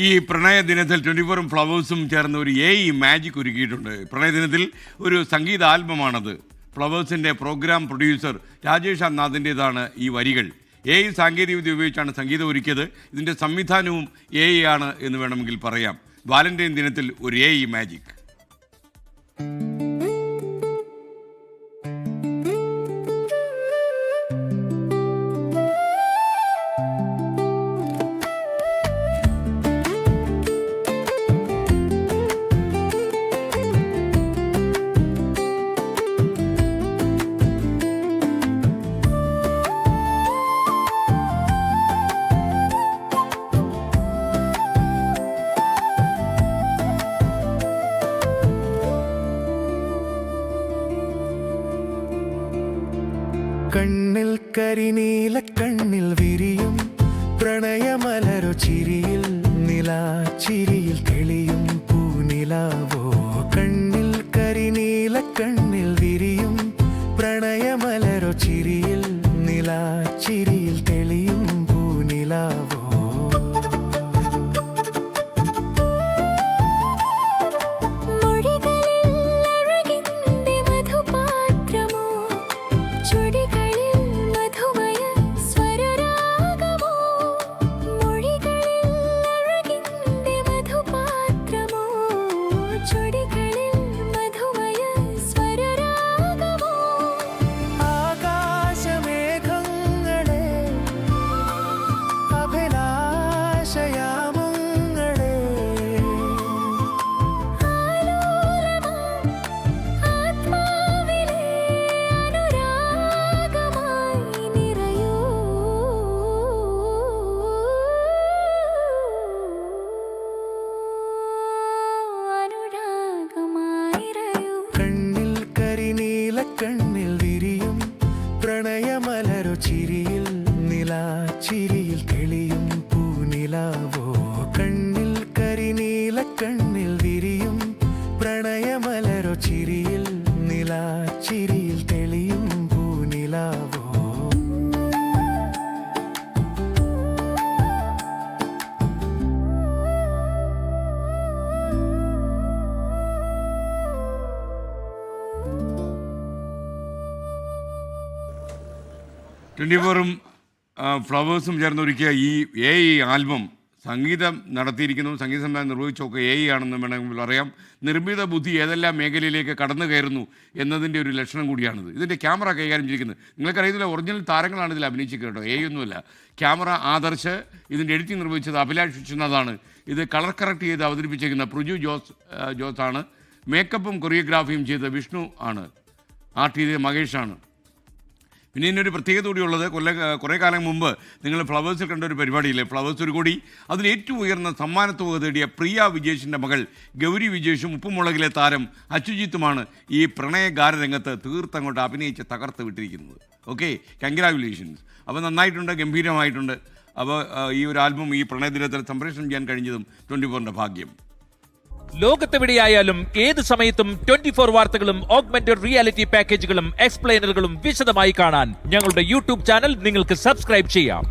ഈ പ്രണയ ദിനത്തിൽ 24 ഫ്ലവേഴ്സും ചേർന്ന് ഒരു മാജിക് ഒരുക്കിയിട്ടുണ്ട്. പ്രണയ ദിനത്തിൽ ഒരു സംഗീത ആൽബമാണത്. ഫ്ലവേഴ്സിൻ്റെ പ്രോഗ്രാം പ്രൊഡ്യൂസർ രാജേഷ് അന്നാഥിൻ്റേതാണ് ഈ വരികൾ. സാങ്കേതികവിദ്യ ഉപയോഗിച്ചാണ് സംഗീതം ഒരുക്കിയത്. ഇതിൻ്റെ സംവിധാനവും ആണ് എന്ന് വേണമെങ്കിൽ പറയാം. വാലന്റൈൻ ദിനത്തിൽ ഒരു മാജിക്. കണ്ണിൽ കരിനീല കണ്ണിൽ വിരിയും പ്രണയമലരു ചിരിയിൽ നിലാച്ചിരിയിൽ തെളിയും പൂനിലാവോ. കണ്ണിൽ കരിനീല കണ്ണിൽ വിരിയും പ്രണയമലരു ചിരിയിൽ നിലാച്ചിരിയിൽ തെളിയും പൂനിലാവോ. കണ്ണിൽ വിരിയും പ്രണയമലരു ചിരിയിൽ നിലാച്ചിരിയിൽ തെളിയും പൂനിലാവോ. കണ്ണിൽ കരിനീല കണ്ണിൽ വിരിയും പ്രണയമലരു ചിരിയിൽ നിലാച്ചിരിയിൽ തെളിയും പൂനിലാവോ. ഫ്ലവേഴ്സും ചേർന്നൊരുക്കിയ ഈ ആൽബം സംഗീതം നടത്തിയിരിക്കുന്നു, സംഗീത സംവിധാനം നിർവഹിച്ചൊക്കെ ആണെന്ന് വേണമെങ്കിൽ അറിയാം. നിർമ്മിത ബുദ്ധി ഏതെല്ലാം മേഖലയിലേക്ക് കടന്നു കയറുന്നു എന്നതിൻ്റെ ഒരു ലക്ഷണം കൂടിയാണിത്. ഇതിൻ്റെ ക്യാമറ കൈകാര്യം ചെയ്തിരിക്കുന്നത് നിങ്ങൾക്കറിയത്തില്ല, ഒറിജിനൽ താരങ്ങളാണ് ഇതിൽ അഭിനയിച്ചിരിക്കുന്നത് കേട്ടോ. ഒന്നുമല്ല. ക്യാമറ ആദർശ്, ഇതിൻ്റെ എഡിറ്റിംഗ് നിർവഹിച്ചത് അഭിലാഷ് വിശ്വനാഥാണ്. ഇത് കളർ കറക്റ്റ് ചെയ്ത് അവതരിപ്പിച്ചിരിക്കുന്ന പ്രിജു ജോസാണ്. മേക്കപ്പും കൊറിയോഗ്രാഫിയും ചെയ്ത വിഷ്ണു ആണ്. ആർട്ട് ചെയ്തത് മഹേഷാണ്. പിന്നെ ഇതിനൊരു പ്രത്യേകത കൂടിയുള്ളത്, കുറേ കാലം മുമ്പ് നിങ്ങൾ ഫ്ലവേഴ്സിൽ കണ്ട ഒരു പരിപാടിയില്ലേ, ഫ്ലവേഴ്സ് ഒരു കൂടി, അതിൽ ഏറ്റവും ഉയർന്ന സമ്മാനത്തുക നേടിയ പ്രിയ വിജേഷിൻ്റെ മകൾ ഗൗരി വിജേഷും ഉപ്പുമുളകിലെ താരം അച്ചുജിത്തുമാണ് ഈ പ്രണയഗാനരംഗത്ത് തീർത്തങ്ങോട്ട് അഭിനയിച്ച് തകർത്ത് വിട്ടിരിക്കുന്നത്. Okay, congratulations. അപ്പോൾ നന്നായിട്ടുണ്ട്, ഗംഭീരമായിട്ടുണ്ട്. അപ്പോൾ ഈ ഒരു ആൽബം ഈ പ്രണയദിനത്തിൽ സംപ്രേഷണം ചെയ്യാൻ കഴിഞ്ഞതും 24ൻ്റെ ഭാഗ്യം. ലോകത്തെവിടെയായാലും ഏത് സമയത്തും 24 വാർത്തകളും ഓഗ്മെന്റഡ് റിയാലിറ്റി പാക്കേജുകളും എക്സ്പ്ലെയിനറുകളും വിശദമായി കാണാൻ ഞങ്ങളുടെ യൂട്യൂബ് ചാനൽ നിങ്ങൾക്ക് സബ്സ്ക്രൈബ് ചെയ്യാം.